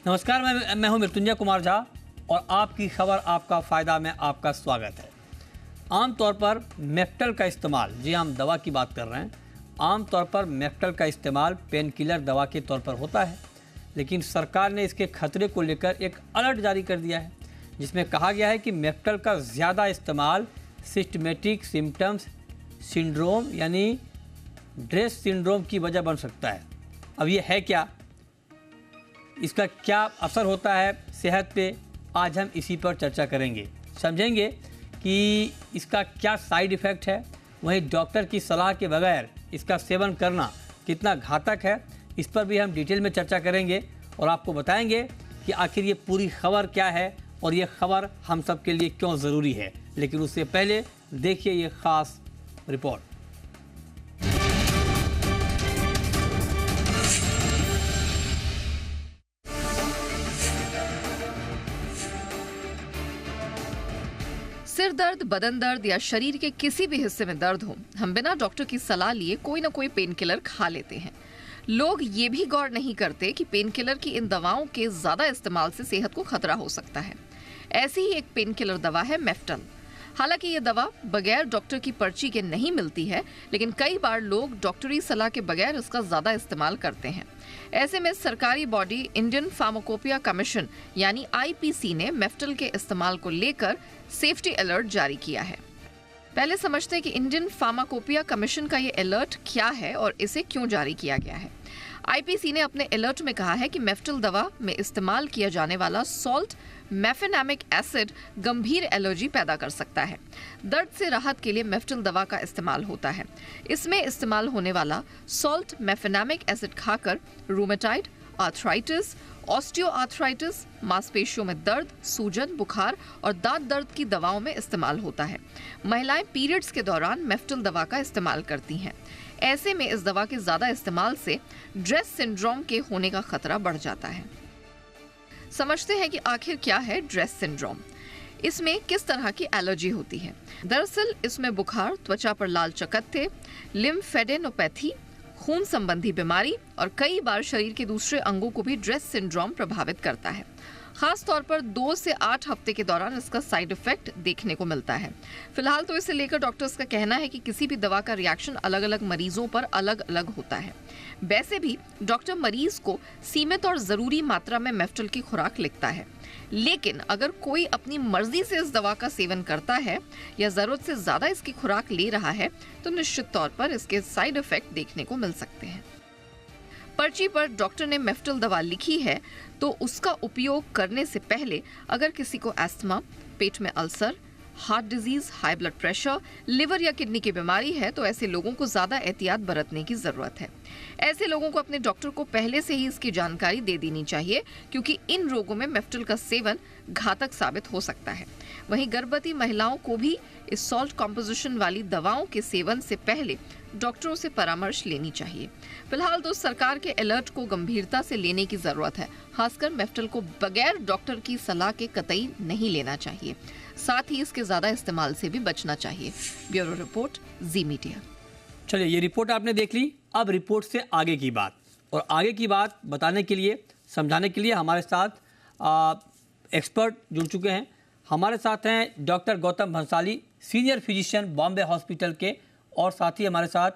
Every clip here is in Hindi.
नमस्कार, मैं हूं मृत्युंजय कुमार झा और आपकी खबर आपका फ़ायदा में आपका स्वागत है। आमतौर पर मेफ्टल का इस्तेमाल, जी हम दवा की बात कर रहे हैं, आमतौर पर मेफ्टल का इस्तेमाल पेन किलर दवा के तौर पर होता है, लेकिन सरकार ने इसके खतरे को लेकर एक अलर्ट जारी कर दिया है, जिसमें कहा गया है कि मेफ्टल का ज़्यादा इस्तेमाल सिस्टमेटिक सिम्टम्स सिंड्रोम यानी ड्रेस सिंड्रोम की वजह बन सकता है। अब ये है क्या, इसका क्या असर होता है सेहत पे, आज हम इसी पर चर्चा करेंगे, समझेंगे कि इसका क्या साइड इफ़ेक्ट है, वहीं डॉक्टर की सलाह के बगैर इसका सेवन करना कितना घातक है, इस पर भी हम डिटेल में चर्चा करेंगे और आपको बताएंगे कि आखिर ये पूरी खबर क्या है और ये खबर हम सब के लिए क्यों ज़रूरी है। लेकिन उससे पहले देखिए ये ख़ास रिपोर्ट। सिर दर्द, बदन दर्द या शरीर के किसी भी हिस्से में दर्द हो, हम बिना डॉक्टर की सलाह लिए कोई ना कोई पेन किलर खा लेते हैं। लोग ये भी गौर नहीं करते कि पेन किलर की इन दवाओं के ज्यादा इस्तेमाल से सेहत को खतरा हो सकता है। ऐसी ही एक पेन किलर दवा है मेफ्टल। हालांकि ये दवा बगैर डॉक्टर की पर्ची के नहीं मिलती है, लेकिन कई बार लोग डॉक्टरी सलाह के बगैर इसका ज्यादा इस्तेमाल करते हैं। ऐसे में सरकारी बॉडी इंडियन फार्माकोपिया कमीशन यानी आईपीसी ने मेफ्टल के इस्तेमाल को लेकर सेफ्टी अलर्ट जारी किया है। पहले समझते हैं कि इंडियन फार्माकोपिया कमीशन का ये अलर्ट क्या है और इसे क्यों जारी किया गया है। आईपीसी ने अपने अलर्ट में कहा है कि मेफ्टल दवा में इस्तेमाल किया जाने वाला सॉल्ट मेफेनामिक एसिड गंभीर एलर्जी पैदा कर सकता है। दर्द से राहत के लिए मेफ्टल दवा का इस्तेमाल होता है। इसमें इस्तेमाल होने वाला सॉल्ट मेफेनामिक एसिड खाकर रूमेटाइड, आर्थराइटिस, ऑस्टियोआर्थराइटिस, मांसपेशियों में दर्द, सूजन, बुखार और दांत दर्द की दवाओं में इस्तेमाल होता है। महिलाएं पीरियड्स के दौरान मेफ्टल दवा का इस्तेमाल करती हैं। ऐसे में इस दवा के ज्यादा इस्तेमाल से ड्रेस सिंड्रोम के होने का खतरा बढ़ जाता है। समझते हैं कि आखिर क्या है ड्रेस सिंड्रोम। इसमें किस तरह की एलर्जी होती है। दरअसल इसमें बुखार, त्वचा पर लाल चकत्ते, लिम्फेडेनोपैथी, खून संबंधी बीमारी और कई बार शरीर के दूसरे अंगों को भी ड्रेस सिंड्रोम प्रभावित करता है। खास तौर पर 2 से 8 हफ्ते के दौरान इसका साइड इफेक्ट देखने को मिलता है। फिलहाल तो इसे लेकर डॉक्टर्स का कहना है कि किसी भी दवा का रिएक्शन अलग अलग मरीजों पर अलग अलग होता है। वैसे भी डॉक्टर मरीज को सीमित और जरूरी मात्रा में मेफ्टल की खुराक लिखता है, लेकिन अगर कोई अपनी मर्जी से इस दवा का सेवन करता है या जरूरत से ज्यादा इसकी खुराक ले रहा है तो निश्चित तौर पर इसके साइड इफेक्ट देखने को मिल सकते हैं। पर्ची पर डॉक्टर ने मेफ्टल दवा लिखी है तो उसका उपयोग करने से पहले अगर किसी को अस्थमा, पेट में ulcer, heart disease, high blood pressure, liver या किडनी की बीमारी है तो ऐसे लोगों को ज्यादा एहतियात बरतने की जरूरत है। ऐसे लोगों को अपने डॉक्टर को पहले से ही इसकी जानकारी दे देनी चाहिए, क्योंकि इन रोगों में मेफ्टल का सेवन घातक साबित हो सकता है। वहीं गर्भवती महिलाओं को भी इस सॉल्ट कॉम्पोजिशन वाली दवाओं के सेवन से पहले डॉक्टरों से परामर्श लेनी चाहिए। फिलहाल तो सरकार के अलर्ट को गंभीरता से लेने की जरूरत है। खासकर मेफ्टल को बगैर डॉक्टर की सलाह के कतई नहीं लेना चाहिए। साथ ही इसके ज्यादा इस्तेमाल से भी बचना चाहिए। ब्यूरो रिपोर्ट, जी मीडिया। चलिए, ये रिपोर्ट आपने देख ली। अब रिपोर्ट से आगे की बात, और आगे की बात बताने के लिए, समझाने के लिए हमारे साथ एक्सपर्ट जुड़ चुके हैं। हमारे साथ हैं doctor Gautam Bhansali, senior physician Bombay hospital के, और साथ ही हमारे साथ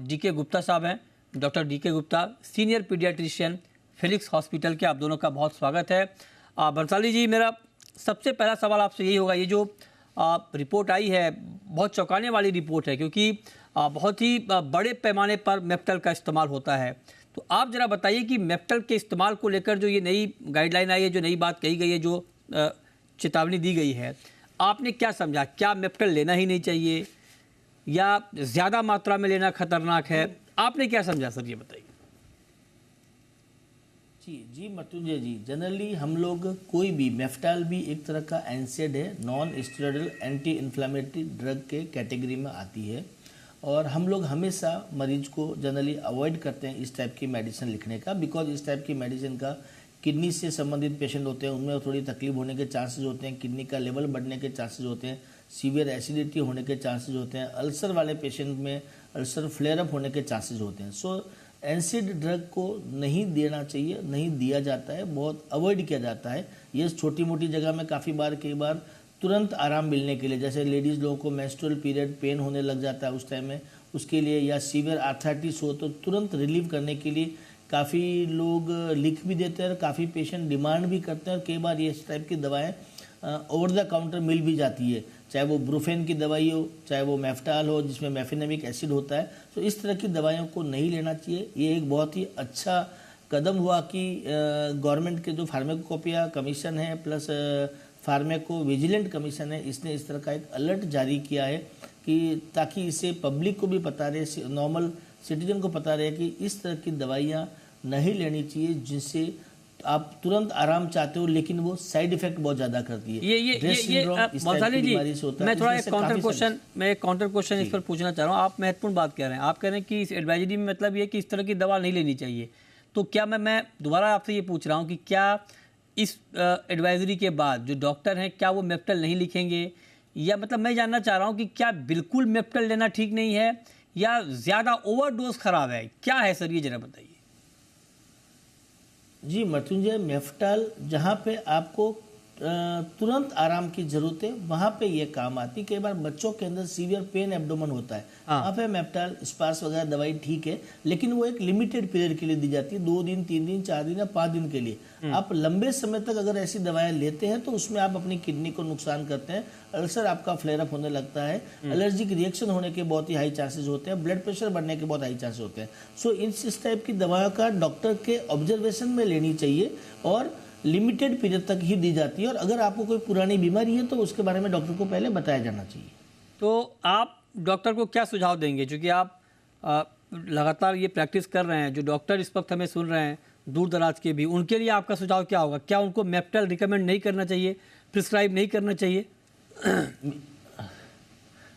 डीके गुप्ता साहब हैं, doctor DK Gupta, senior paediatrician Felix hospital के। आप दोनों का बहुत स्वागत है। भंसाली जी, मेरा सबसे पहला सवाल आपसे यही होगा, ये जो रिपोर्ट आई है बहुत चौंकाने वाली रिपोर्ट है, क्योंकि बहुत ही बड़े पैमाने पर मेफ्टल का इस्तेमाल होता है। तो आप ज़रा बताइए कि मेफ्टल के इस्तेमाल को लेकर जो ये नई गाइडलाइन आई है, जो नई बात कही गई है, जो चेतावनी दी गई है, आपने क्या समझा? क्या मेफ्टल लेना ही नहीं चाहिए या ज़्यादा मात्रा में लेना खतरनाक है? आपने क्या समझा सर, ये बताइए। जी मृत्युंजय जी, जनरली हम लोग कोई भी मेफ्टल भी एक तरह का एनसेड है, non steroidal anti inflammatory drug के कैटेगरी में आती है, और हम लोग हमेशा मरीज को जनरली अवॉइड करते हैं इस टाइप की मेडिसिन लिखने का, बिकॉज इस टाइप की मेडिसिन का किडनी से संबंधित पेशेंट होते हैं, उनमें थोड़ी तकलीफ होने के चांसेस होते हैं, किडनी का लेवल बढ़ने के चांसेस होते हैं, सीवियर एसिडिटी होने के चांसेस होते हैं, अल्सर वाले पेशेंट में अल्सर फ्लेयर अप होने के चांसेस होते हैं। सो एनसेड ड्रग को नहीं देना चाहिए, नहीं दिया जाता है, बहुत अवॉइड किया जाता है। ये छोटी मोटी जगह में कई बार तुरंत आराम मिलने के लिए, जैसे लेडीज़ लोगों को मेंस्ट्रुअल पीरियड पेन होने लग जाता है उस टाइम में, उसके लिए, या सीवियर आर्थराइटिस हो तो तुरंत रिलीव करने के लिए काफ़ी लोग लिख भी देते हैं और काफ़ी पेशेंट डिमांड भी करते हैं। और कई बार ये इस टाइप की दवाएं ओवर द काउंटर मिल भी जाती है, चाहे वो ब्रूफेन की दवाई हो, चाहे वो मेफ्टाल हो जिसमें मेफिनेमिक एसिड होता है। तो इस तरह की दवाइयों को नहीं लेना चाहिए। ये एक बहुत ही अच्छा कदम हुआ कि गवर्नमेंट के जो फार्माकोपिया कमीशन है प्लस फार्माको विजिलेंट कमीशन है, इसने इस तरह का एक अलर्ट जारी किया है कि ताकि इसे पब्लिक को भी पता रहे, नॉर्मल सिटीजन को पता रहे कि इस तरह की दवाइयाँ नहीं लेनी चाहिए जिनसे आप तुरंत आराम चाहते हो लेकिन वो साइड इफेक्ट बहुत ज्यादा करती है। ये मौसाली जी, मैं थोड़ा एक काउंटर क्वेश्चन इस पर पूछना चाह रहा हूँ। आप महत्वपूर्ण बात कह रहे हैं, आप कह रहे हैं कि इस एडवाइजरी में मतलब ये कि इस तरह की दवा नहीं लेनी चाहिए। तो क्या मैं दोबारा आपसे ये पूछ रहा हूँ कि क्या इस एडवाइजरी के बाद जो डॉक्टर हैं क्या वो मेफ्टल नहीं लिखेंगे, या मतलब मैं जानना चाह रहा हूँ कि क्या बिल्कुल मेफ्टल लेना ठीक नहीं है या ज़्यादा ओवरडोज खराब है, क्या है सर, ये जरा बताइए। जी मृत्युंजय, मेफ्टाल जहाँ पे आपको तुरंत आराम की जरूरत है वहाँ पे ये काम आती। कई बार बच्चों के अंदर सीवियर पेन एब्डोमेन होता है, वहाँ पे मेफ्टाल स्पार्स वगैरह दवाई ठीक है, लेकिन वो एक लिमिटेड पीरियड के लिए दी जाती है, 2 दिन 3 दिन 4 दिन या 5 दिन के लिए। आप लंबे समय तक अगर ऐसी दवाएं लेते हैं तो उसमें आप अपनी किडनी को नुकसान करते हैं, अल्सर आपका फ्लेयर अप होने लगता है, एलर्जिक रिएक्शन होने के बहुत ही हाई चांसेस होते हैं, ब्लड प्रेशर बढ़ने के बहुत हाई चांसेस होते हैं। सो इस टाइप की दवाओं का डॉक्टर के ऑब्जर्वेशन में लेनी चाहिए और लिमिटेड पीरियड तक ही दी जाती है। और अगर आपको कोई पुरानी बीमारी है तो उसके बारे में डॉक्टर को पहले बताया जाना चाहिए। तो आप डॉक्टर को क्या सुझाव देंगे, क्योंकि आप लगातार ये प्रैक्टिस कर रहे हैं, जो डॉक्टर इस वक्त हमें सुन रहे हैं दूर दराज के भी, उनके लिए आपका सुझाव क्या होगा? क्या उनको मेफ्टल रिकमेंड नहीं करना चाहिए, प्रिस्क्राइब नहीं करना चाहिए?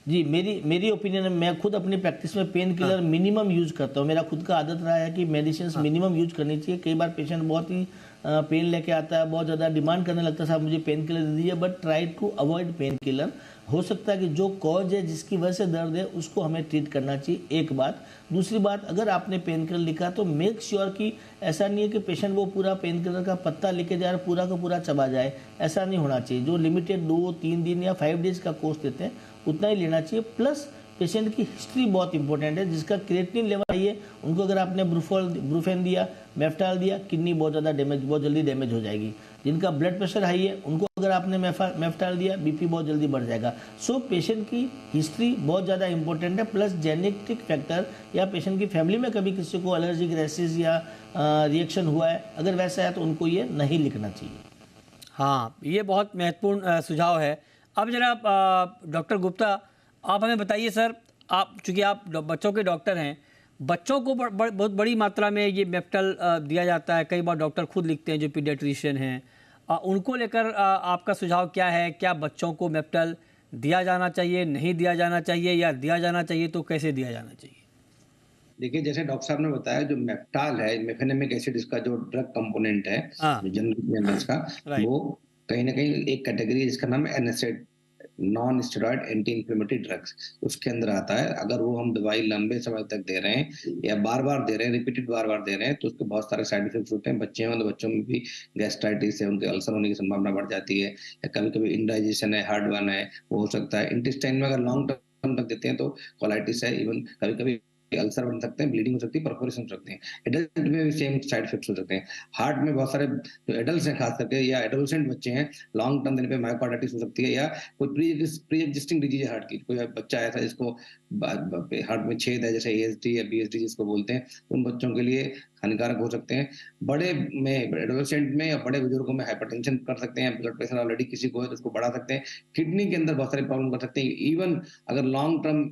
जी मेरी ओपिनियन है, मैं खुद अपनी प्रैक्टिस में पेन किलर मिनिमम यूज करता हूँ। मेरा खुद का आदत रहा है कि मेडिसिन मिनिमम यूज करनी चाहिए। कई बार पेशेंट बहुत ही पेन लेके आता है, बहुत ज़्यादा डिमांड करने लगता है, साहब मुझे पेन किलर दे दीजिए, but try to avoid pain killer. हो सकता है कि जो कॉज है जिसकी वजह से दर्द है उसको हमें ट्रीट करना चाहिए, एक बात। दूसरी बात, अगर आपने पेन किलर लिखा तो मेक श्योर कि ऐसा नहीं है कि पेशेंट वो पूरा पेन किलर का पत्ता लेके जाए और पूरा का पूरा चबा जाए, ऐसा नहीं होना चाहिए। जो लिमिटेड 2-3 दिन या 5 डेज का कोर्स देते हैं उतना ही लेना चाहिए। प्लस पेशेंट की हिस्ट्री बहुत इंपॉर्टेंट है, जिसका क्रिएटिनिन लेवल आई है उनको अगर आपने ब्रूफेन दिया, मेफ्टाल दिया, किडनी बहुत जल्दी डैमेज हो जाएगी। जिनका ब्लड प्रेशर हाई है उनको अगर आपने मेफ्टाल दिया, बीपी बहुत जल्दी बढ़ जाएगा। सो पेशेंट की हिस्ट्री बहुत ज़्यादा इंपॉर्टेंट है, प्लस जेनेटिक फैक्टर या पेशेंट की फैमिली में कभी किसी को एलर्जिक रेसिस या रिएक्शन हुआ है, अगर वैसा है तो उनको ये नहीं लिखना चाहिए। हाँ, ये बहुत महत्वपूर्ण सुझाव है। अब जरा डॉक्टर गुप्ता आप हमें बताइए सर, आप चूँकि आप बच्चों के डॉक्टर हैं, बच्चों को बहुत बड़ी मात्रा में ये मेफ्टल दिया जाता है, कई बार डॉक्टर खुद लिखते हैं जो पीडियाट्रिशियन हैं, उनको लेकर आपका सुझाव क्या है? क्या बच्चों को मेफ्टल दिया जाना चाहिए, नहीं दिया जाना चाहिए, या दिया जाना चाहिए तो कैसे दिया जाना चाहिए? देखिए, जैसे डॉक्टर साहब ने बताया, जो मेफ्टाल है, मेफेनेमिक एसिड, इसका जो ड्रग कंपोनेंट है, जो जनरल में इसका, वो कहीं ना कहीं एक कैटेगरी है जिसका नाम है NSAID, non steroid anti inflammatory drugs, उसके अंदर आता है। अगर वो हम दवाई लंबे समय तक दे रहे हैं या बार बार दे रहे हैं, रिपीटेड बार बार दे रहे हैं, तो उसके बहुत सारे साइड इफेक्ट्स होते हैं। बच्चे हैं तो बच्चों में भी गैस्ट्राइटिस है, उनके अल्सर होने की संभावना बढ़ जाती है, या कभी कभी इंडाइजेशन है, हार्ट बर्न है, वो हो सकता है। इंटेस्टाइन में अगर लॉन्ग टर्म तक देते हैं तो कोलाइटिस है, इवन कभी कभी अल्सर बन सकते हैं, ब्लीडिंग हो सकती है, परफोरेशन हो सकते हैं। एडल्ट में भी सेम साइड इफेक्ट्स हो सकते हैं। हार्ट में बहुत सारे जो एडल्ट हैं खास करके, या एडोलसेंट बच्चे हैं, लॉन्ग टर्म देने पे मायोकार्डाइटिस हो सकती है, या कोई प्री एग्जिस्टिंग डिजीज है हार्ट की, कोई बच्चा ऐसा जिसको हार्ट में छेद है, जैसे एएसडी या बीएसडी जिसको बोलते हैं, उन बच्चों के लिए हानिकारक हो सकते हैं। बड़े में, एडोलसेंट में या बड़े बुजुर्गों में हाइपरटेंशन कर सकते हैं, ब्लड प्रेशर ऑलरेडी किसी को है तो उसको बढ़ा सकते हैं, किडनी के अंदर बहुत सारे प्रॉब्लम कर सकते हैं। इवन अगर लॉन्ग टर्म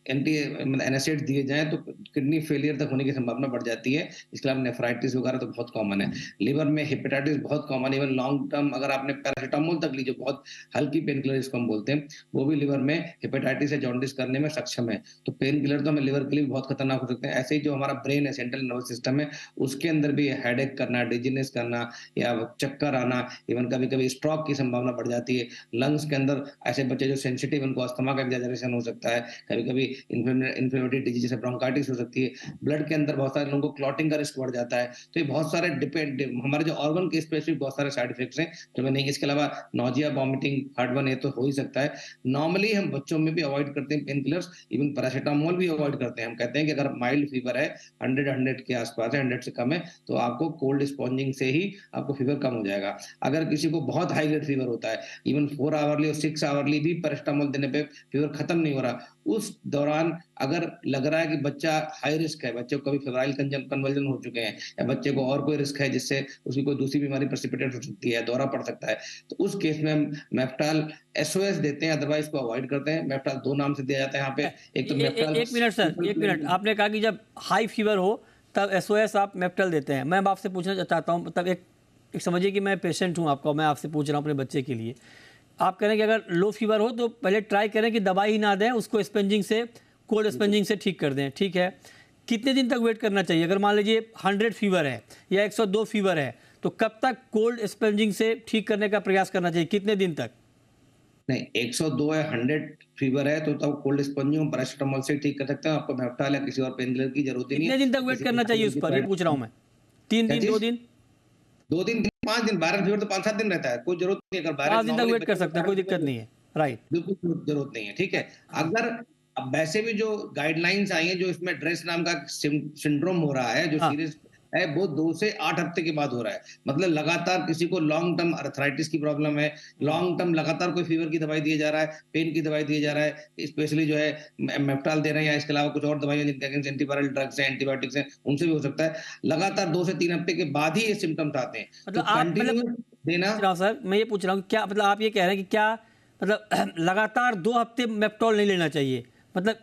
एनएसएड दिए जाएं तो किडनी फेलियर तक होने की संभावना बढ़ जाती है। इसके अलावा नेफ्राइटिस वगैरह तो बहुत कॉमन है। लिवर में हेपेटाइटिस बहुत कॉमन है। इवन लॉन्ग टर्म अगर आपने पैरासिटामोल तक ली, जो बहुत हल्की पेन किलर जिसको हम बोलते हैं, वो भी लिवर में हेपेटाइटिस या जॉन्डिस करने में सक्षम है। तो पेन किलर तो हमें लिवर के लिए भी बहुत खतरनाक हो सकते हैं। ऐसे ही जो हमारा ब्रेन है, सेंट्रल नर्वस सिस्टम है, उसके अंदर भी हेडेक करना, डिजीनेस करना या चक्कर आना, इवन कभी कभी स्ट्रोक की संभावना बढ़ जाती है। लंग्स के अंदर ऐसे बच्चे जो सेंसिटिव, उनको अस्थमा का एग्जैजरेशन हो सकता है, कभी कभी इन्फ्लेमेटरी डिजीज जैसे ब्रोंकाइटिस हो सकती है, ब्लड के अंदर बहुत सारे लोगों को क्लॉटिंग का रिस्क बढ़ जाता है। तो ये बहुत सारे हमारे जो ऑर्गन के स्पेसिफिक बहुत सारे साइड इफेक्ट्स हैं जो मैं नहीं, इसके अलावा नोजिया, वॉमिटिंग, हार्टबर्न, ये तो हो ही सकता है। नॉर्मली हम बच्चों में भी अवॉइड करते हैं पेन किलर्स, इवन पैरासिटामोल भी अवॉइड करते हैं। हम कहते हैं कि अगर माइल्ड फीवर है, 100 के आसपास है, 100 से कम है, तो आपको कोल्ड स्पॉन्जिंग से ही आपको फीवर कम हो जाएगा। अगर किसी को बहुत हाई ग्रेड फीवर होता है, इवन 4 आवरली और 6 आवरली भी पैरासिटामोल देने पे फीवर खत्म नहीं हो रहा, उस दौरान अगर लग रहा है कि बच्चा हाई रिस्क है, बच्चे को कभी फेब्राइल कन्वल्जन हो चुके हैं, या बच्चे को और कोई रिस्क है जिससे उसकी कोई दूसरी बीमारी प्रेसिपिटेट हो सकती है, दौरा पड़ सकता है, तो उस केस में हम मेफ्टाल एसओएस देते हैं, अदरवाइज को अवॉइड करते हैं। मेफ्टाल 2 नाम से दिया जाता है यहाँ पे। एक तो मेफ्टाल, एक मिनट सर, एक मिनट। आपने कहा कि जब हाई फीवर हो तब एसओएस आप मेफ्टल देते हैं। मैं आपसे पूछना चाहता हूँ, मतलब एक समझिए कि मैं पेशेंट हूँ आपका, मैं आपसे पूछ रहा हूँ अपने बच्चे के लिए। आप कह रहे हैं कि अगर लो फीवर हो तो पहले ट्राई करें कि दवाई ही ना दें, उसको स्पंजिंग से, कोल्ड स्पंजिंग से ठीक कर दें, ठीक है। कितने दिन तक वेट करना चाहिए? अगर मान लीजिए 100 फीवर है या 102 फीवर है, तो कब तक कोल्ड स्पंजिंग से ठीक करने का प्रयास करना चाहिए, कितने दिन तक? नहीं, 102 या 100 फीवर है तो तब कोल्ड स्पंजिंग पैरासिटामोल से ठीक कर सकते हैं। आपको मेफ्टाल या किसी और पेन किलर की जरूरत ही नहीं कितने है। दिन तक वेट करना चाहिए उस पर, ये पूछ रहा हूँ मैं। 3 दिन, 2 दिन? 2 दिन, 5 दिन। वायरल फीवर तो 5-7 दिन रहता है, कोई जरूरत नहीं है। अगर वायरल 5 दिन तक वेट कर सकते हैं, कोई दिक्कत नहीं है, राइट? बिल्कुल जरूरत नहीं है, ठीक है। अगर अब वैसे भी जो गाइडलाइंस आई हैं, जो इसमें ड्रेस नाम का सिंड्रोम हो रहा है, जो हाँ। सीरियस है, वो 2 से 8 हफ्ते के बाद हो रहा है। मतलब लगातार किसी को लॉन्ग टर्म अर्थराइटिस की प्रॉब्लम है, लॉन्ग टर्म लगातार कोई फीवर की दवाई दिया जा रहा है, पेन की दवाई दिया जा रहा है, स्पेशली जो है मेफ्टाल दे रहे हैं, या इसके अलावा कुछ और दवाइयां जिनके अगेंस्ट एंटीवायरल ड्रग्स हैं, एंटीबायोटिक्स हैं, उनसे भी हो सकता है। लगातार 2 से 3 हफ्ते के बाद ही ये सिम्टम्स आते हैं। मतलब तो आप, मतलब कंटिन्यू देना, पूछ रहा हूँ सर, मैं ये पूछ रहा हूँ क्या मतलब आप ये कह रहे हैं कि क्या मतलब लगातार 2 हफ्ते मेफ्टॉल नहीं लेना चाहिए, मतलब?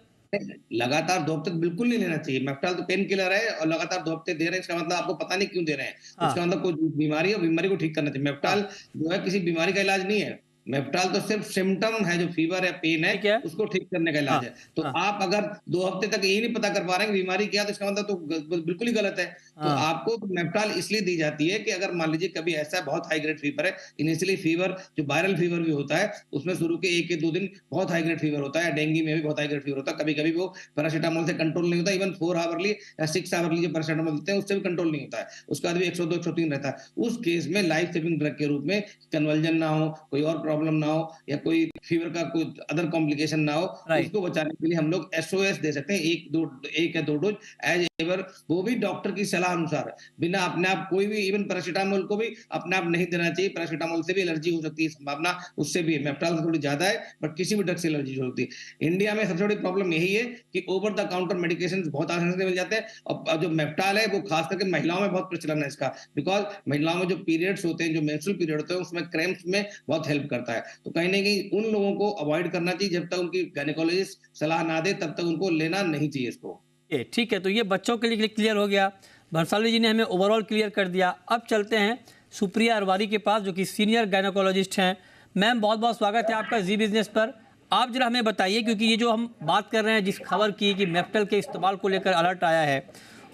लगातार 2 हफ्ते बिल्कुल नहीं लेना चाहिए। मेफ्टाल तो पेन किलर है और लगातार 2 हफ्ते दे रहे हैं, इसका मतलब आपको पता नहीं क्यों दे रहे हैं। हाँ, उसका मतलब कोई बीमारी है, बीमारी को ठीक करना चाहिए। हाँ, मेफ्टाल जो है किसी बीमारी का इलाज नहीं है। मेफ्टाल तो सिर्फ सिम्टम है, जो फीवर है, पेन है, ठीक है। उसको ठीक करने का हाँ, इलाज है। तो हाँ, आप अगर 2 हफ्ते तक यही नहीं पता कर पा रहे हैं कि बीमारी क्या है, तो इसका मतलब तो बिल्कुल ही गलत है। तो हाँ, आपको मेफ्टाल इसलिए दी जाती है कि अगर मान लीजिए कभी ऐसा बहुत हाई ग्रेड फीवर है, इनिशियली फीवर जो वायरल फीवर भी होता है, उसमें शुरू के 1 या 2 दिन बहुत हाई ग्रेड फीवर होता है, डेंगू में भी बहुत हाई ग्रेड फीवर होता है। कभी-कभी वो पैरासिटामोल से कंट्रोल नहीं होता, इवन 4 आवरली या 6 आवरली जो पैरासिटामोल देते हैं, उससे भी कंट्रोल नहीं होता है। उसके बाद भी 102, 103 रहता है। उस केस में लाइफ सेविंग ड्रग के रूप में कन्वर्जन ना हो, कोई और प्रॉब्लम ना हो, या कोई फीवर का कोई अदर कॉम्प्लिकेशन ना हो, राइट। उसको बचाने के लिए हम लोग एसओएस दे सकते हैं, 1 या 2 डोज एज एवर, वो भी डॉक्टर की सलाह अनुसार। बिना अपने आप कोई भी, इवन पैरासिटामोल को भी अपने आप नहीं देना चाहिए। पैरासिटामोल से भी एलर्जी हो सकती है, संभावना उससे भी है। मेफ्टाल से थोड़ी ज्यादा है, बट किसी भी ड्रग से एलर्जी हो सकती है। इंडिया में सबसे बड़ी प्रॉब्लम यही है कि ओवर द काउंटर मेडिकेशन बहुत आसानी से मिल जाते हैं, और जो मेफ्टाल है वो खास करके महिलाओं में बहुत प्रचलन है इसका, बिकॉज महिलाओं में जो पीरियड्स होते हैं, जो मेंस्ट्रुअल पीरियड होते हैं, उसमें क्रैम्प्स में बहुत हेल्प करता है। तो कहीं ना कहीं उन लोगों को अवॉइड करना चाहिए, जब तक उनकी गायनेकोलॉजिस्ट सलाह ना दे तब तक उनको लेना नहीं चाहिए इसको। ये ठीक है, तो ये बच्चों के लिए क्लियर हो गया। भंसाली जी ने हमें ओवरऑल क्लियर कर दिया। अब चलते हैं सुप्रिया अरवारी के पास, जो कि सीनियर गायनेकोलॉजिस्ट हैं। मैम, बहुत बहुत स्वागत है आपका जी बिजनेस पर। आप जरा हमें बताइए, क्योंकि ये जो हम बात कर रहे हैं, जिस खबर की कि मेफ्टल के इस्तेमाल को लेकर अलर्ट आया है,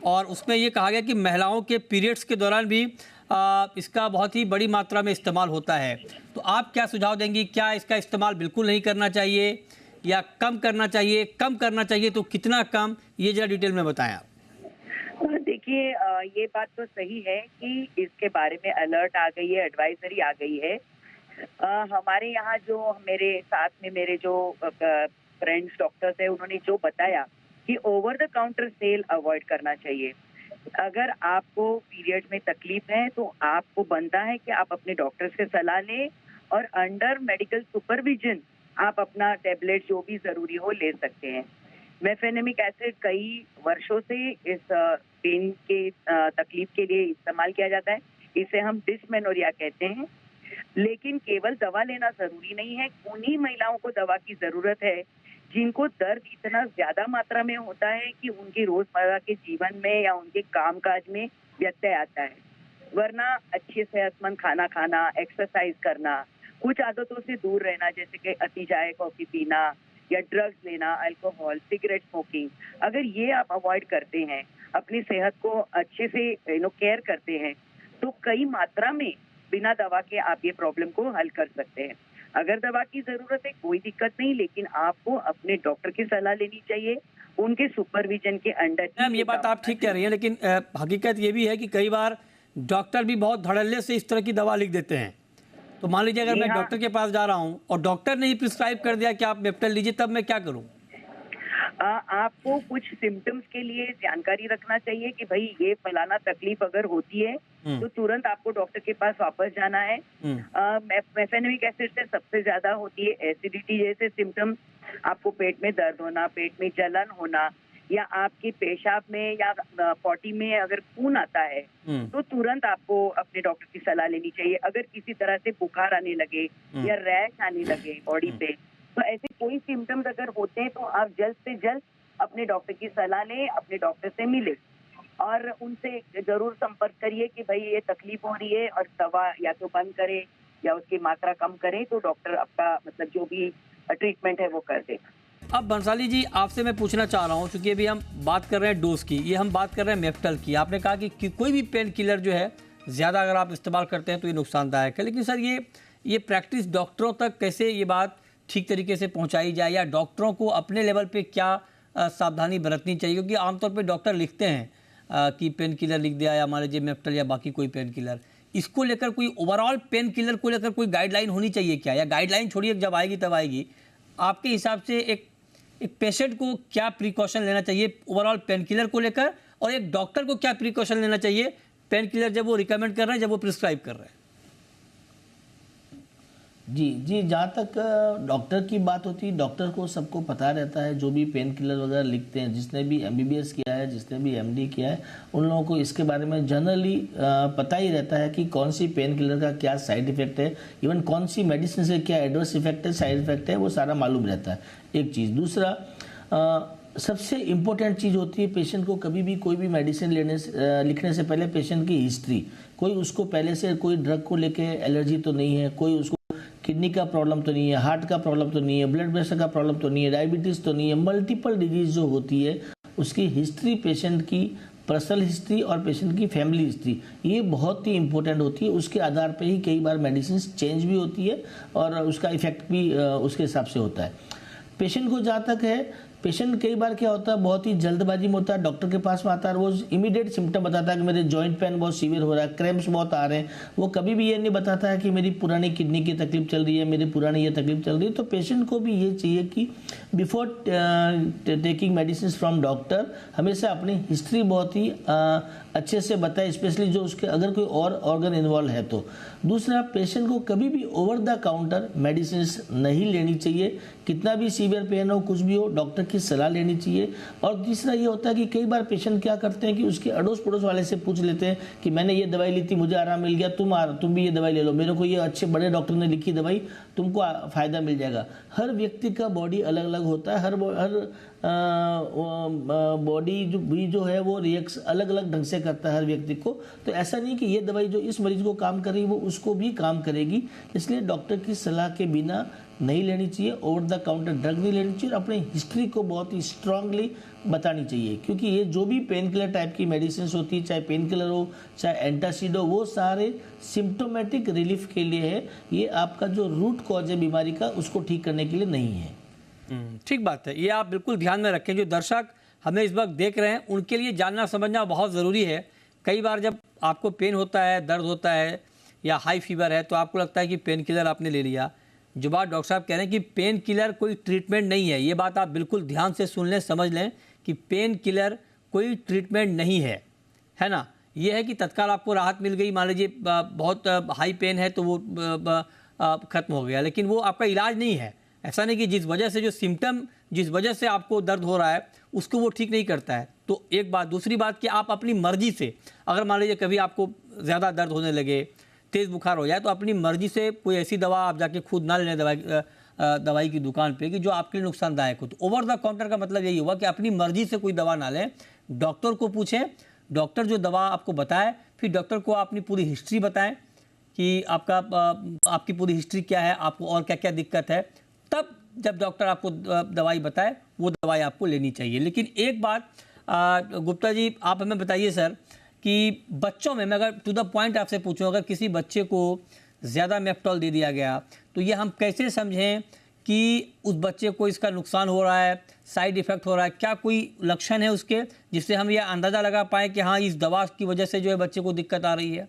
और उसमें ये कहा गया कि महिलाओं के पीरियड्स के दौरान भी इसका बहुत ही बड़ी मात्रा में इस्तेमाल होता है, तो आप क्या सुझाव देंगी? क्या इसका इस्तेमाल बिल्कुल नहीं करना चाहिए या कम करना चाहिए? कम करना चाहिए तो कितना कम, ये जरा डिटेल में बताएं आप। देखिए, ये बात तो सही है कि इसके बारे में अलर्ट आ गई है, एडवाइजरी आ गई है। हमारे यहाँ जो मेरे साथ में मेरे जो फ्रेंड्स डॉक्टर्स है, उन्होंने जो बताया कि over the counter sale avoid करना चाहिए। अगर आपको पीरियड में तकलीफ है तो आपको बनता है कि आप अपने डॉक्टर से सलाह लें, और अंडर मेडिकल सुपरविजन आप अपना टेबलेट जो भी जरूरी हो ले सकते हैं। मेफेनेमिक एसिड कई वर्षों से इस पेन के तकलीफ के लिए इस्तेमाल किया जाता है। इसे हम डिस्मेनोरिया कहते हैं। लेकिन केवल दवा लेना जरूरी नहीं है। उन्हीं महिलाओं को दवा की जरूरत है जिनको दर्द इतना ज्यादा मात्रा में होता है कि उनके रोजमर्रा के जीवन में या उनके कामकाज में व्यत्यय आता है। वरना अच्छे सेहतमंद खाना खाना, एक्सरसाइज करना, कुछ आदतों से दूर रहना, जैसे कि अति चाय कॉफी पीना या ड्रग्स लेना, अल्कोहल, सिगरेट स्मोकिंग, अगर ये आप अवॉइड करते हैं, अपनी सेहत को अच्छे से केयर करते हैं, तो कई मात्रा में बिना दवा के आप ये प्रॉब्लम को हल कर सकते हैं। अगर दवा की जरूरत है कोई दिक्कत नहीं, लेकिन आपको अपने डॉक्टर की सलाह लेनी चाहिए, उनके सुपरविजन के अंडर। मैम ये बात आप ठीक कह रही हैं, लेकिन हकीकत ये भी है कि कई बार डॉक्टर भी बहुत धड़ल्ले से इस तरह की दवा लिख देते हैं। तो मान लीजिए अगर मैं डॉक्टर के पास जा रहा हूँ और डॉक्टर ने ही प्रिस्क्राइब कर दिया कि आप मेप्टल लीजिए, तब मैं क्या करूँ? आपको कुछ सिम्टम्स के लिए जानकारी रखना चाहिए कि भाई ये फलाना तकलीफ अगर होती है तो तुरंत आपको डॉक्टर के पास वापस जाना है। मेफेनेमिक एसिड से सबसे ज्यादा होती है एसिडिटी जैसे सिम्टम्स, आपको पेट में दर्द होना, पेट में जलन होना, या आपके पेशाब में या पॉटी में अगर खून आता है तो तुरंत आपको अपने डॉक्टर की सलाह लेनी चाहिए। अगर किसी तरह से बुखार आने लगे या रैश आने लगे बॉडी पे, तो ऐसे कोई सिम्टम्स अगर होते हैं तो आप जल्द से जल्द अपने डॉक्टर की सलाह लें, अपने डॉक्टर से मिले और उनसे जरूर संपर्क करिए कि भाई ये तकलीफ हो रही है और दवा या तो बंद करे या उसकी मात्रा कम करे, तो डॉक्टर आपका मतलब जो भी ट्रीटमेंट है वो कर दे। अब बंसाली जी आपसे मैं पूछना चाह रहा हूँ, क्योंकि अभी हम बात कर रहे हैं डोज की, ये हम बात कर रहे हैं मेप्टल की। आपने कहा कि कोई भी पेन किलर जो है ज़्यादा अगर आप इस्तेमाल करते हैं तो ये नुकसानदायक है, लेकिन सर ये प्रैक्टिस डॉक्टरों तक कैसे ये बात ठीक तरीके से पहुंचाई जाए, या डॉक्टरों को अपने लेवल पे क्या सावधानी बरतनी चाहिए? क्योंकि आमतौर पे डॉक्टर लिखते हैं कि पेन किलर लिख दिया या मान लीजिए मेप्टल या बाकी कोई पेन किलर, इसको लेकर कोई ओवरऑल पेन किलर को लेकर कोई गाइडलाइन होनी चाहिए क्या? या गाइडलाइन छोड़िए, जब आएगी तब आएगी, आपके हिसाब से एक पेशेंट को क्या प्रिकॉशन लेना चाहिए ओवरऑल पेन किलर को लेकर, और एक डॉक्टर को क्या प्रिकॉशन लेना चाहिए पेन किलर जब वो रिकमेंड कर रहे हैं, जब वो प्रिस्क्राइब कर रहे हैं? जी, जहाँ तक डॉक्टर की बात होती है, डॉक्टर को सबको पता रहता है, जो भी पेन किलर वगैरह लिखते हैं, जिसने भी MBBS किया है, जिसने भी MD किया है, उन लोगों को इसके बारे में जनरली पता ही रहता है कि कौन सी पेन किलर का क्या साइड इफेक्ट है, इवन कौन सी मेडिसिन से क्या एडवर्स इफेक्ट है, साइड इफेक्ट है, वो सारा मालूम रहता है, एक चीज़। दूसरा सबसे इम्पोर्टेंट चीज़ होती है, पेशेंट को कभी भी कोई भी मेडिसिन लिखने से पहले पेशेंट की हिस्ट्री, कोई उसको पहले से कोई ड्रग को लेके एलर्जी तो नहीं है, कोई उसको किडनी का प्रॉब्लम तो नहीं है, हार्ट का प्रॉब्लम तो नहीं है, ब्लड प्रेशर का प्रॉब्लम तो नहीं है, डायबिटीज़ तो नहीं है, मल्टीपल डिजीज जो होती है उसकी हिस्ट्री, पेशेंट की पर्सनल हिस्ट्री और पेशेंट की फैमिली हिस्ट्री, ये बहुत ही इंपॉर्टेंट होती है। उसके आधार पे ही कई बार मेडिसिन चेंज भी होती है और उसका इफेक्ट भी उसके हिसाब से होता है। पेशेंट को जहाँ तक है, पेशेंट कई बार क्या होता है, बहुत ही जल्दबाजी में होता है, डॉक्टर के पास में आता है, वो इमीडिएट सिम्टम बताता है कि मेरे जॉइंट पेन बहुत सीवियर हो रहा है, क्रैम्प्स बहुत आ रहे हैं। वो कभी भी ये नहीं बताता है कि मेरी पुरानी किडनी की तकलीफ चल रही है, मेरी पुरानी ये तकलीफ चल रही है। तो पेशेंट को भी ये चाहिए कि before taking medicine from doctor हमेशा अपनी हिस्ट्री बहुत ही अच्छे से बताए, स्पेशली जो उसके अगर कोई और ऑर्गन इन्वॉल्व है तो। दूसरा, पेशेंट को कभी भी ओवर द काउंटर मेडिसिन नहीं लेनी चाहिए, कितना भी सीवियर पेन हो, कुछ भी हो, डॉक्टर की सलाह लेनी चाहिए। और तीसरा ये होता है कि कई बार पेशेंट क्या करते हैं कि उसके अड़ोस पड़ोस वाले से पूछ लेते हैं कि मैंने ये दवाई ली थी, मुझे आराम मिल गया, तुम भी ये दवाई ले लो, मेरे को ये अच्छे बड़े डॉक्टर ने लिखी दवाई, तुमको फ़ायदा मिल जाएगा। हर व्यक्ति का बॉडी अलग अलग होता है, हर बॉडी जो है वो रिएक्ट अलग अलग ढंग से करता है हर व्यक्ति को। तो ऐसा नहीं कि ये दवाई जो इस मरीज को काम कर रही है वो उसको भी काम करेगी, इसलिए डॉक्टर की सलाह के बिना नहीं लेनी चाहिए, ओवर द काउंटर ड्रग नहीं लेनी चाहिए, और अपनी हिस्ट्री को बहुत ही स्ट्रांगली बतानी चाहिए। क्योंकि ये जो भी पेन किलर टाइप की मेडिसिन होती है, चाहे पेन किलर हो चाहे एंटासिड हो, वो सारे सिम्टोमेटिक रिलीफ के लिए है, ये आपका जो रूट कॉज है बीमारी का उसको ठीक करने के लिए नहीं है। ठीक बात है, ये आप बिल्कुल ध्यान में रखें। जो दर्शक हमें इस वक्त देख रहे हैं उनके लिए जानना समझना बहुत ज़रूरी है। कई बार जब आपको पेन होता है, दर्द होता है या हाई फीवर है, तो आपको लगता है कि पेन किलर आपने ले लिया। जो बात डॉक्टर साहब कह रहे हैं कि पेन किलर कोई ट्रीटमेंट नहीं है, ये बात आप बिल्कुल ध्यान से सुन लें, समझ लें कि पेन किलर कोई ट्रीटमेंट नहीं है ना। ये है कि तत्काल आपको राहत मिल गई, मान लीजिए बहुत हाई पेन है तो वो ख़त्म हो गया, लेकिन वो आपका इलाज नहीं है। ऐसा नहीं कि जिस वजह से जो सिम्टम, जिस वजह से आपको दर्द हो रहा है उसको वो ठीक नहीं करता है। तो एक बात। दूसरी बात कि आप अपनी मर्जी से, अगर मान लीजिए कभी आपको ज़्यादा दर्द होने लगे, तेज़ बुखार हो जाए, तो अपनी मर्जी से कोई ऐसी दवा आप जाके खुद ना लें दवाई की दुकान पे कि जो आपके लिए नुकसानदायक हो। तो ओवर द काउंटर का मतलब यही हुआ कि अपनी मर्जी से कोई दवा ना लें, डॉक्टर को पूछें, डॉक्टर जो दवा आपको बताए, फिर डॉक्टर को अपनी पूरी हिस्ट्री बताएं कि आपकी पूरी हिस्ट्री क्या है, आपको और क्या क्या दिक्कत है। तब जब डॉक्टर आपको दवाई बताए वो दवाई आपको लेनी चाहिए। लेकिन एक बात गुप्ता जी आप हमें बताइए सर कि बच्चों में, मैं अगर टू द पॉइंट आपसे पूछूं, अगर किसी बच्चे को ज़्यादा मेप्टॉल दे दिया गया तो ये हम कैसे समझें कि उस बच्चे को इसका नुकसान हो रहा है, साइड इफ़ेक्ट हो रहा है? क्या कोई लक्षण है उसके जिससे हम ये अंदाज़ा लगा पाएँ कि हाँ, इस दवा की वजह से जो है बच्चे को दिक्कत आ रही है?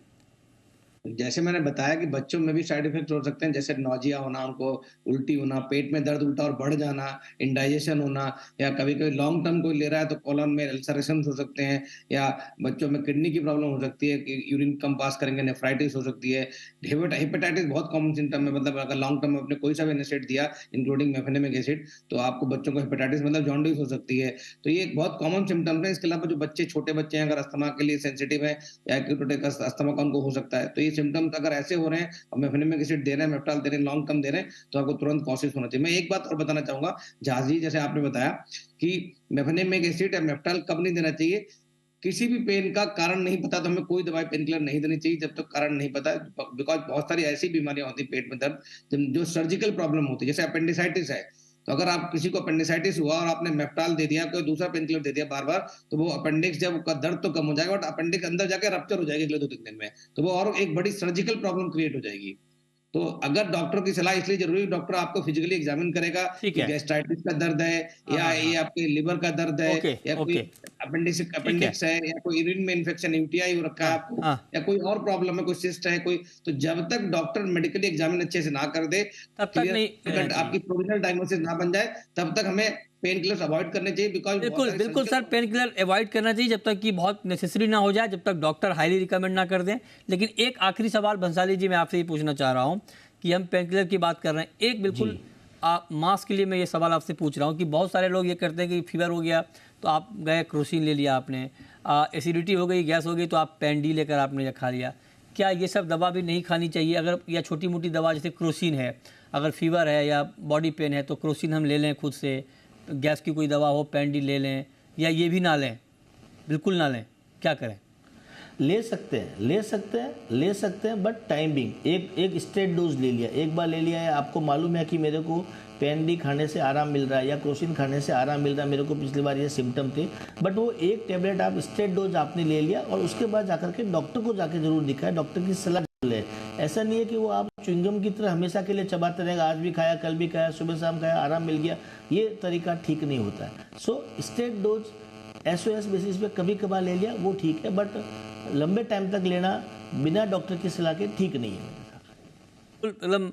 जैसे मैंने बताया कि बच्चों में भी साइड इफेक्ट हो सकते हैं, जैसे नौजिया होना, उनको उल्टी होना, पेट में दर्द उल्टा और बढ़ जाना, इंडाइजेशन होना, या कभी-कभी लॉन्ग टर्म कोई ले रहा है तो कोलन में अल्सरेशंस हो सकते हैं, या बच्चों में किडनी की प्रॉब्लम हो सकती है कि यूरिन कम पास करेंगे, नेफ्राइटिस हो सकती है। हेपेटाइटिस बहुत कॉमन सिम्पटम है, मतलब अगर लॉन्ग टर्म में आपने कोई सा भी एसिड दिया इंक्लूडिंग मेफेनेमिक एसिड, तो आपको बच्चों को हेपेटाइटिस मतलब जॉन्डिस हो सकती है। तो ये एक बहुत कॉमन सिम्पटम है। इसके अलावा जो बच्चे छोटे बच्चे हैं, अगर अस्थमा के लिए सेंसिटिव है या एक्यूट अस्थमा का उनको हो सकता है, तो ये सिम्पटम्स अगर ऐसे हो रहे हैं और मेफेनेमिक एसिड दे रहे हैं, मेफ्टाल दे रहे हैं, लॉन्ग टर्म दे रहे हैं, तो आपको तुरंत कॉशियस होना चाहिए। मैं एक बात और बताना चाहूंगा, जहाजी, जैसे आपने बताया कि मेफेनेमिक एसिड या मेफ्टाल कब नहीं देना चाहिए। किसी भी पेन का कारण नहीं पता तो हमें कोई दवाई पेन किलर नहीं देनी चाहिए जब तक कारण नहीं पता, बिकॉज बहुत सारी ऐसी बीमारियां होती है पेट में दर्द जो सर्जिकल प्रॉब्लम होती है, जैसे अपेंडिसाइटिस है। तो अगर आप किसी को अपेंडिसाइटिस हुआ और आपने मेफ्टाल दे दिया, कोई दूसरा पेन किलर दे दिया बार बार, तो वो अपेंडिक्स जब का दर्द तो कम हो जाएगा, बट अपेंडिक्स अंदर जाके रप्चर हो जाएगी अगले 2-3 दिन में, तो वो और एक बड़ी सर्जिकल प्रॉब्लम क्रिएट हो जाएगी। तो अगर डॉक्टर की सलाह इसलिए जरूरी है, डॉक्टर आपको फिजिकली एग्जामिन करेगा ठीक कि है। गैस्ट्राइटिस का दर्द है, या ये आपके लिवर का दर्द है, ओके, या कोई ओके, ठीक है। अपेंडिक्स है, या कोई यूरिन में इन्फेक्शन यूटीआई हो रखा है हाँ, आपको, हाँ, या कोई और प्रॉब्लम है, कोई सिस्ट है कोई, तो जब तक डॉक्टर मेडिकली एग्जामिन अच्छे से ना कर दे, तब तक क्लियर नहीं लेना कट आपकी चाहिए। प्रोविजनल डायग्नोसिस ना बन जाए, तब तक हमें पेन किलर्स अवॉइड करने चाहिए, बिकॉज बहुत बिल्कुल, सारे बिल्कुल sir, surgical pain killer avoid करना चाहिए जब तक कि बहुत नेसेसरी ना हो जाए, जब तक डॉक्टर हाईली रिकमेंड ना कर दें। लेकिन एक आखिरी सवाल भंसाली जी मैं आपसे ये पूछना चाह रहा हूँ कि हम पेन किलर की बात कर रहे हैं, एक बिल्कुल मास के लिए मैं ये सवाल आपसे पूछ रहा हूँ कि बहुत सारे लोग ये करते हैं कि फीवर हो गया तो आप गए क्रोसिन ले लिया आपने, एसिडिटी हो गई, गैस हो गई तो आप पेन डी लेकर आपने खा लिया। क्या ये सब दवा भी नहीं खानी चाहिए? अगर या छोटी मोटी दवा जैसे क्रोसिन है, अगर फीवर है या बॉडी पेन है तो क्रोसिन हम ले लें खुद से, गैस की कोई दवा हो पेन डी ले लें, या ये भी ना लें, बिल्कुल ना लें, क्या करें? ले सकते हैं बट टाइमिंग, एक स्टेट डोज ले लिया, एक बार ले लिया है, आपको मालूम है कि मेरे को पेन डी खाने से आराम मिल रहा है या क्रोसिन खाने से आराम मिल रहा है, मेरे को पिछली बार ये सिम्टम थे, बट वो एक टेबलेट आप स्टेट डोज आपने ले लिया और उसके बाद जाकर के डॉक्टर को जाके जरूर दिखाए, डॉक्टर की सलाह ले। ऐसा नहीं है कि वो आप च्युइंगम की तरह हमेशा के लिए चबाते रहेगा, आज भी खाया, कल भी खाया, सुबह शाम खाया, आराम मिल गया, ये तरीका ठीक नहीं होता है। सो स्टेट डोज SOS बेसिस पे कभी कभार ले लिया वो ठीक है, बट लंबे टाइम तक लेना बिना डॉक्टर की सलाह के ठीक नहीं है। मतलब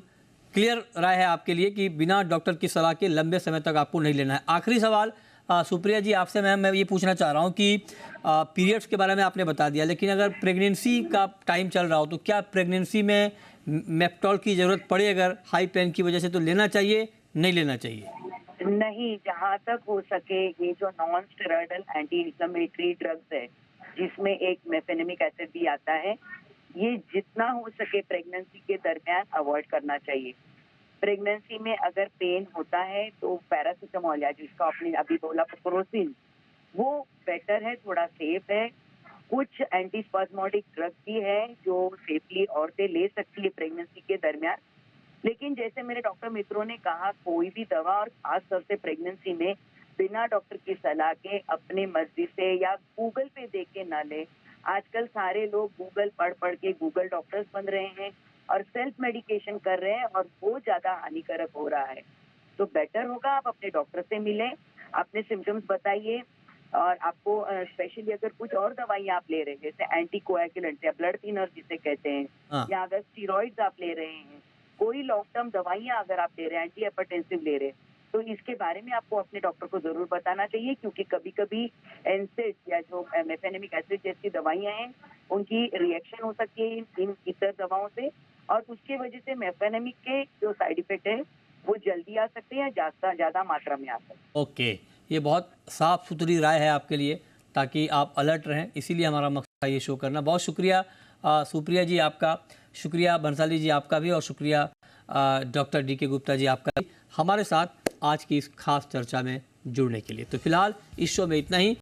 क्लियर राय है आपके लिए कि बिना डॉक्टर की सलाह के लंबे समय तक आपको नहीं लेना है। आखिरी सवाल सुप्रिया जी आपसे मैं ये पूछना चाह रहा हूँ कि पीरियड्स के बारे में आपने बता दिया, लेकिन अगर प्रेगनेंसी का टाइम चल रहा हो तो क्या प्रेगनेंसी में मेफ्टॉल की ज़रूरत पड़े अगर हाई पेन की वजह से, तो लेना चाहिए, नहीं लेना चाहिए? नहीं, जहाँ तक हो सके ये जो non steroidal anti inflammatory drugs है जिसमें एक मेफेनेमिक एसिड भी आता है, ये जितना हो सके प्रेगनेंसी के दरमियान अवॉइड करना चाहिए। प्रेगनेंसी में अगर पेन होता है तो पैरासीटामोल या जिसका आपने अभी बोला क्रोसिन, वो बेटर है, थोड़ा सेफ है। कुछ एंटीस्पाज्मोडिक ड्रग भी है जो सेफली औरतें ले सकती है प्रेगनेंसी के दरमियान। लेकिन जैसे मेरे डॉक्टर मित्रों ने कहा, कोई भी दवा और खासतौर से प्रेगनेंसी में बिना डॉक्टर की सलाह के अपने मर्जी से या गूगल पे देख के ना ले। आजकल सारे लोग गूगल पढ़ के गूगल डॉक्टर्स बन रहे हैं और सेल्फ मेडिकेशन कर रहे हैं और वो ज्यादा हानिकारक हो रहा है। तो बेटर होगा आप अपने डॉक्टर से मिलें, अपने सिम्टम्स बताइए, और आपको स्पेशली अगर कुछ और दवाइयाँ आप ले रहे हैं जैसे एंटीकोएगुलेंट या ब्लड थिनर जिसे कहते हैं, या अगर स्टीरॉइड्स आप ले रहे हैं, कोई लॉन्ग टर्म दवाइयाँ अगर आप ले रहे हैं, एंटी हाइपरटेंसिव ले रहे हैं, तो इसके बारे में आपको अपने डॉक्टर को जरूर बताना चाहिए, क्योंकि कभी कभी एनसेड या जो मेफेनेमिक एसिड जैसी दवाइयाँ हैं उनकी रिएक्शन हो सकती है इन इतर दवाओं से, और उसकी वजह से मेफेनेमिक के जो साइड इफेक्ट है वो जल्दी आ सकते हैं या ज्यादा मात्रा में आ सकते हैं। ओके, ये बहुत साफ सुथरी राय है आपके लिए ताकि आप अलर्ट रहें, इसीलिए हमारा मकसद है ये शो करना। बहुत शुक्रिया सुप्रिया जी आपका, शुक्रिया भंसाली जी आपका भी, और शुक्रिया डॉक्टर DK गुप्ता जी आपका भी हमारे साथ आज की इस खास चर्चा में जुड़ने के लिए। तो फिलहाल इस शो में इतना ही।